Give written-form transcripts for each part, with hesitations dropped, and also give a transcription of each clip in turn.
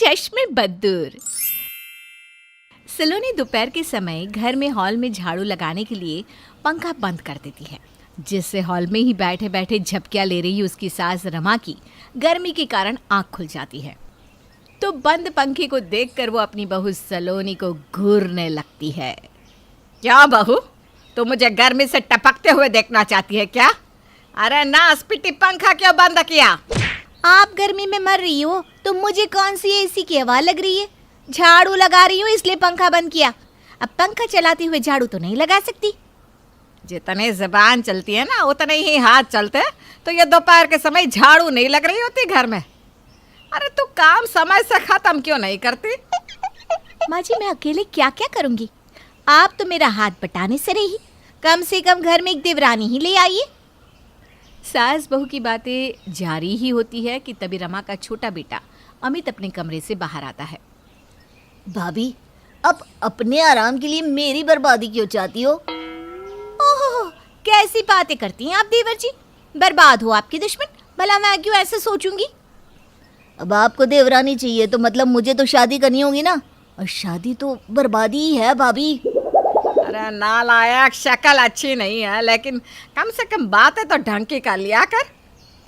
चश्मे बद्दूर। सलोनी दोपहर के समय घर में हॉल में झाड़ू लगाने के लिए पंखा बंद कर देती है, जिससे हॉल में ही बैठे बैठे झपकियां ले रही उसकी सास रमा की गर्मी के कारण आंख खुल जाती है। तो बंद पंखे को देखकर वो अपनी बहू सलोनी को घूरने लगती है। क्या बहू, तो मुझे गर्मी से टपकते हुए देखना चाहती है क्या? अरे नास पिटी, पंखा क्यों बंद किया? आप गर्मी में मर रही हो तो मुझे कौन सी एसी की हवा लग रही है? झाड़ू लगा रही हूँ इसलिए पंखा बंद किया। अब पंखा चलाते हुए झाड़ू तो नहीं लगा सकती। जितने ज़बान चलती है ना उतने ही हाथ चलते। तो ये दोपहर के समय झाड़ू नहीं लग रही होती घर में? अरे तू काम समय से खत्म क्यों नहीं करती? माँ जी, मैं अकेले क्या क्या करूँगी? आप तो मेरा हाथ बटाने से रही, कम से कम घर में एक देवरानी ही ले आइए। सास बहू की बातें जारी ही होती है कि तभी रमा का छोटा बेटा अमित अपने कमरे से बाहर आता है। भाभी, अब अपने आराम के लिए मेरी बर्बादी क्यों चाहती हो? ओहो, कैसी बातें करती हैं आप देवर जी? बर्बाद हो आपके दुश्मन, भला मैं क्यों ऐसे सोचूंगी? अब आपको देवरानी चाहिए तो मतलब मुझे तो शादी करनी होगी ना, और शादी तो बर्बादी ही है भाभी। अरे नालायक, शक्ल अच्छी नहीं है लेकिन कम से कम बातें तो ढंग की कर लिया कर।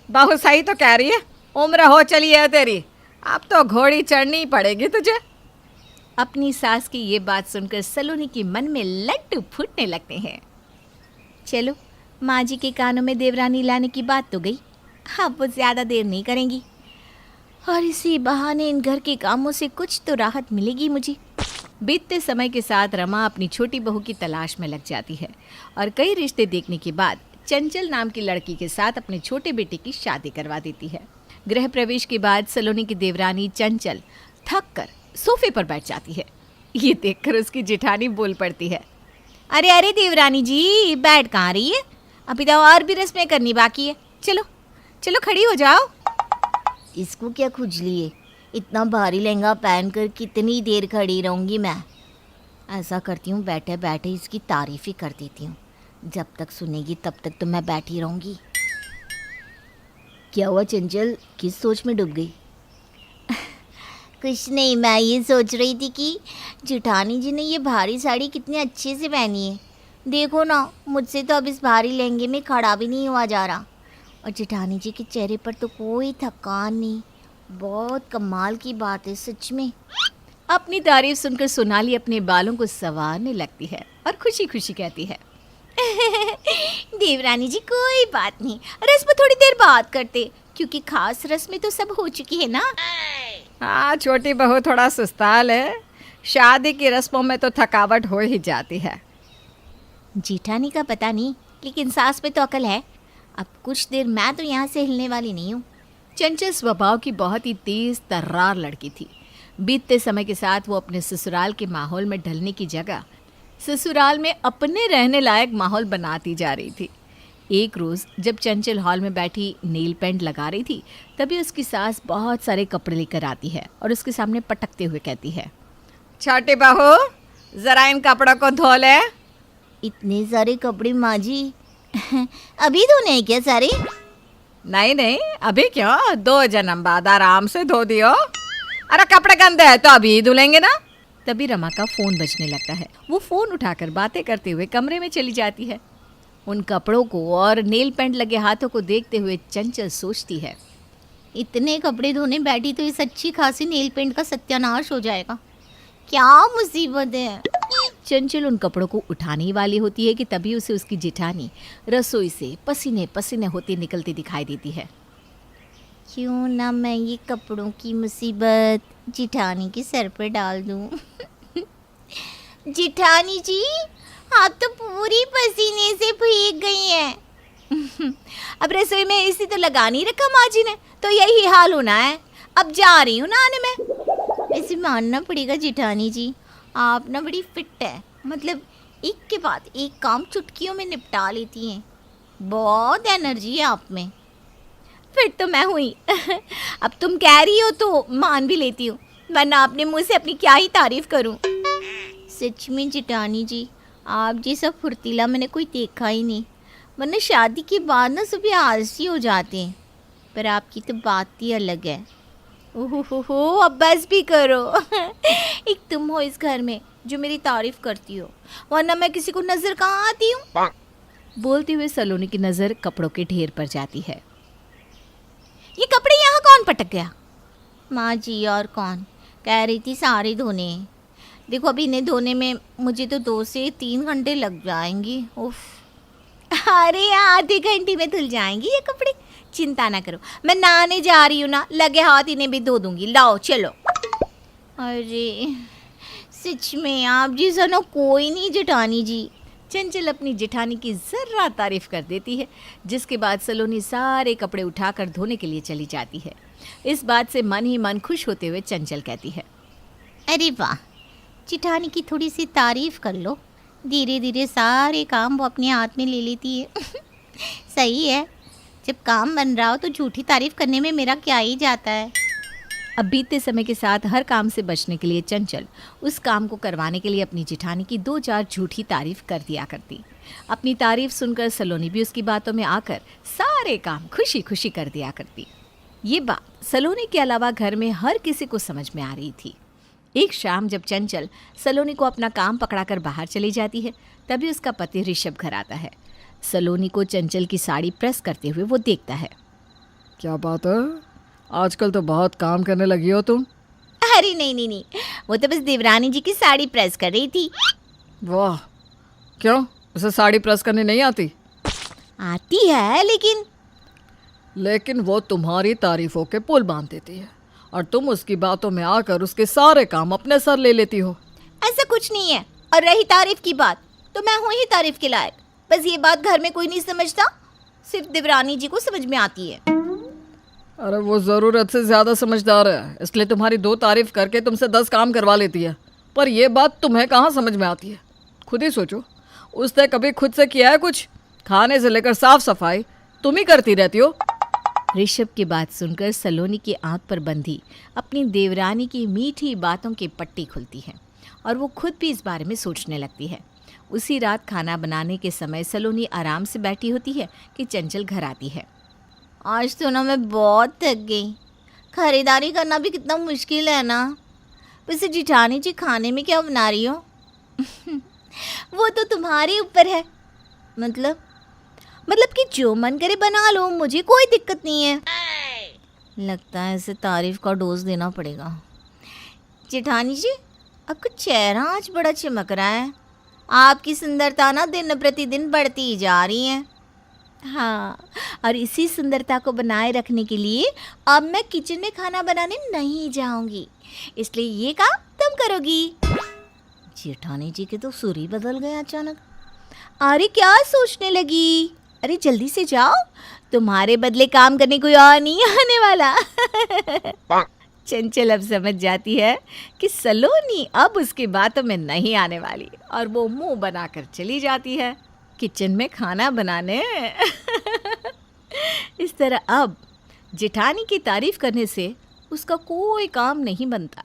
बहू सही तो कह रही है, उम्र हो चली है तेरी, अब तो घोड़ी चढ़नी पड़ेगी तुझे। अपनी सास की ये बात सुनकर सलोनी के मन में लड्डू फूटने लगते हैं। चलो, माँ जी के कानों में देवरानी लाने की बात तो गई, अब वो ज़्यादा देर नहीं करेंगी और इसी बहाने इन घर के कामों से कुछ तो राहत मिलेगी मुझे। बीतते समय के साथ रमा अपनी छोटी बहू की तलाश में लग जाती है और कई रिश्ते देखने के बाद चंचल नाम की लड़की के साथ अपने छोटे बेटे की शादी करवा देती है। गृह प्रवेश के बाद सलोनी की देवरानी चंचल थक कर सोफे पर बैठ जाती है। ये देखकर उसकी जेठानी बोल पड़ती है। अरे अरे देवरानी जी, बैठ कहाँ रही है? अभी तो और भी रस्में करनी बाकी है। चलो चलो, खड़ी हो जाओ। इसको क्या खुजली है? इतना भारी लहंगा पहनकर कितनी देर खड़ी रहूँगी मैं? ऐसा करती हूँ, बैठे बैठे इसकी तारीफ ही कर देती हूँ। जब तक सुनेगी तब तक तो मैं बैठी रहूँगी। क्या हुआ चंचल, किस सोच में डूब गई? कुछ नहीं, मैं ये सोच रही थी कि जेठानी जी ने ये भारी साड़ी कितनी अच्छे से पहनी है। देखो ना, मुझसे तो अब इस भारी लहंगे में खड़ा भी नहीं हुआ जा रहा, और जेठानी जी के चेहरे पर तो कोई थकान नहीं। बहुत कमाल की बात है सच में। अपनी तारीफ सुनकर सोनाली अपने बालों को संवारने लगती है और खुशी खुशी कहती है। देवरानी जी, कोई बात नहीं, रस्म थोड़ी देर बाद करते, क्योंकि खास रस्में तो सब हो चुकी है ना। हाँ, छोटी बहू थोड़ा सुस्ताल है, शादी की रस्मों में तो थकावट हो ही जाती है। जेठानी का पता नहीं, लेकिन सास पे तो अकल है। अब कुछ देर मैं तो यहाँ से हिलने वाली नहीं हूँ। चंचल स्वभाव की बहुत ही तेज तर्रार लड़की थी। बीतते समय के साथ वो अपने ससुराल के माहौल में ढलने की जगह ससुराल में अपने रहने लायक माहौल बनाती जा रही थी। एक रोज़ जब चंचल हॉल में बैठी नेल पेंट लगा रही थी, तभी उसकी सास बहुत सारे कपड़े लेकर आती है और उसके सामने पटकते हुए कहती है, छोटी बहू, ज़रा इन कपड़ों को धो ले। इतने सारे कपड़े माँ जी? अभी धोने हैं क्या सारे? नहीं नहीं, अभी क्यों, 2 जन्म बाद आराम से धो दियो। अरे कपड़े गंदे हैं तो अभी धुलेंगे ना। तभी रमा का फ़ोन बजने लगता है। वो फ़ोन उठाकर बातें करते हुए कमरे में चली जाती है। उन कपड़ों को और नेल पेंट लगे हाथों को देखते हुए चंचल सोचती है, इतने कपड़े धोने बैठी तो इस अच्छी खासी नेल पेंट का सत्यानाश हो जाएगा। क्या मुसीबत है। चंचल उन कपड़ों को उठाने ही वाली होती है कि तभी उसे उसकी जेठानी रसोई से पसीने पसीने होते निकलती दिखाई देती है। क्यों ना मैं ये कपड़ों की मुसीबत जेठानी के सर पर डाल दूं। जेठानी जी, आप तो पूरी पसीने से भीग गई हैं। अब रसोई में एसी तो लगा नहीं रखा माँ जी ने, तो यही हाल होना है। अब जा रही हूँ नहाने में। ऐसे मानना पड़ेगा जेठानी जी, आप ना बड़ी फिट है, मतलब एक के बाद एक काम चुटकियों में निपटा लेती हैं। बहुत एनर्जी है आप में। फिट तो मैं हुई। अब तुम कह रही हो तो मान भी लेती हूँ, वरना अपने मुँह से अपनी क्या ही तारीफ करूँ। सच में जेठानी जी, आप जैसा फुर्तीला मैंने कोई देखा ही नहीं, वरना शादी के बाद ना सभी आलसी हो जाते हैं। पर आपकी तो बात ही अलग है। ओहो, अब बस भी करो। एक तुम हो इस घर में जो मेरी तारीफ करती हो, वरना मैं किसी को नजर कहाँ आती हूँ। बोलते हुए सलोनी की नज़र कपड़ों के ढेर पर जाती है। ये कपड़े यहाँ कौन पटक गया? माँ जी, और कौन? कह रही थी सारे धोने। देखो अभी इन्हें धोने में मुझे तो 2 से 3 घंटे लग जाएंगे। उफ। अरे आधे घंटे में धुल जाएंगी ये कपड़े, चिंता ना करो। मैं नहाने जा रही हूँ ना, लगे हाथ इन्हें भी धो दूंगी। लाओ चलो। अरे सच में आप जैसा ना कोई नहीं जेठानी जी। चंचल अपनी जेठानी की ज़र्रा तारीफ कर देती है, जिसके बाद सलोनी सारे कपड़े उठाकर धोने के लिए चली जाती है। इस बात से मन ही मन खुश होते हुए चंचल कहती है, अरे वाह, जेठानी की थोड़ी सी तारीफ कर लो, धीरे धीरे सारे काम वो अपने हाथ में ले लेती है। सही है, जब काम बन रहा हो तो झूठी तारीफ करने में मेरा क्या ही जाता है। अब बीतते समय के साथ हर काम से बचने के लिए चंचल उस काम को करवाने के लिए अपनी जेठानी की 2-4 झूठी तारीफ कर दिया करती। अपनी तारीफ सुनकर सलोनी भी उसकी बातों में आकर सारे काम खुशी खुशी कर दिया करती। ये बात सलोनी के अलावा घर में हर किसी को समझ में आ रही थी। एक शाम जब चंचल सलोनी को अपना काम पकड़ाकर बाहर चली जाती है, तभी उसका पति ऋषभ घर आता है। सलोनी को चंचल की साड़ी प्रेस करते हुए वो देखता है। क्या बात है, आजकल तो बहुत काम करने लगी हो तुम। अरे नहीं, वो तो बस देवरानी जी की साड़ी प्रेस कर रही थी। वाह, क्यों उसे साड़ी प्रेस करनी नहीं आती? आती है, लेकिन वो तुम्हारी तारीफों के पुल बांध देती है और तुम उसकी बातों में आकर उसके सारे काम अपने सर ले लेती हो। ऐसा कुछ नहीं है। और रही तारीफ की बात, तो मैं हूँ ही तारीफ के लायक। बस ये बात घर में कोई नहीं समझता, सिर्फ देवरानी जी को समझ में आती है। अरे वो ज़रूरत से ज़्यादा समझदार है, इसलिए तुम्हारी 2 तारीफ करके तुमसे 10 काम करवा लेती है। पर ये बात तुम्हें कहाँ समझ में आती है? खुद ही सोचो, उसने कभी खुद से किया है कुछ? खाने से लेकर साफ सफाई तुम ही करती रहती हो। ऋषभ की बात सुनकर सलोनी की आंख पर बंधी अपनी देवरानी की मीठी बातों की पट्टी खुलती है और वो खुद भी इस बारे में सोचने लगती है। उसी रात खाना बनाने के समय सलोनी आराम से बैठी होती है कि चंचल घर आती है। आज तो ना मैं बहुत थक गई। खरीदारी करना भी कितना मुश्किल है ना। वैसे जेठानी जी खाने में क्या बना रही हो? वो तो तुम्हारे ऊपर है। मतलब कि जो मन करे बना लो, मुझे कोई दिक्कत नहीं है। लगता है इसे तारीफ का डोज देना पड़ेगा। जेठानी जी, आपका चेहरा आज बड़ा चमक रहा है। आपकी सुंदरता ना दिन प्रतिदिन बढ़ती ही जा रही है। हाँ, और इसी सुंदरता को बनाए रखने के लिए अब मैं किचन में खाना बनाने नहीं जाऊंगी, इसलिए ये काम तुम करोगी। जेठानी जी के तो सुर ही बदल गए अचानक। अरे क्या सोचने लगी? अरे जल्दी से जाओ, तुम्हारे बदले काम करने कोई और नहीं आने वाला। चंचल अब समझ जाती है कि सलोनी अब उसकी बातों में नहीं आने वाली और वो मुंह बनाकर चली जाती है किचन में खाना बनाने। इस तरह अब जेठानी की तारीफ करने से उसका कोई काम नहीं बनता।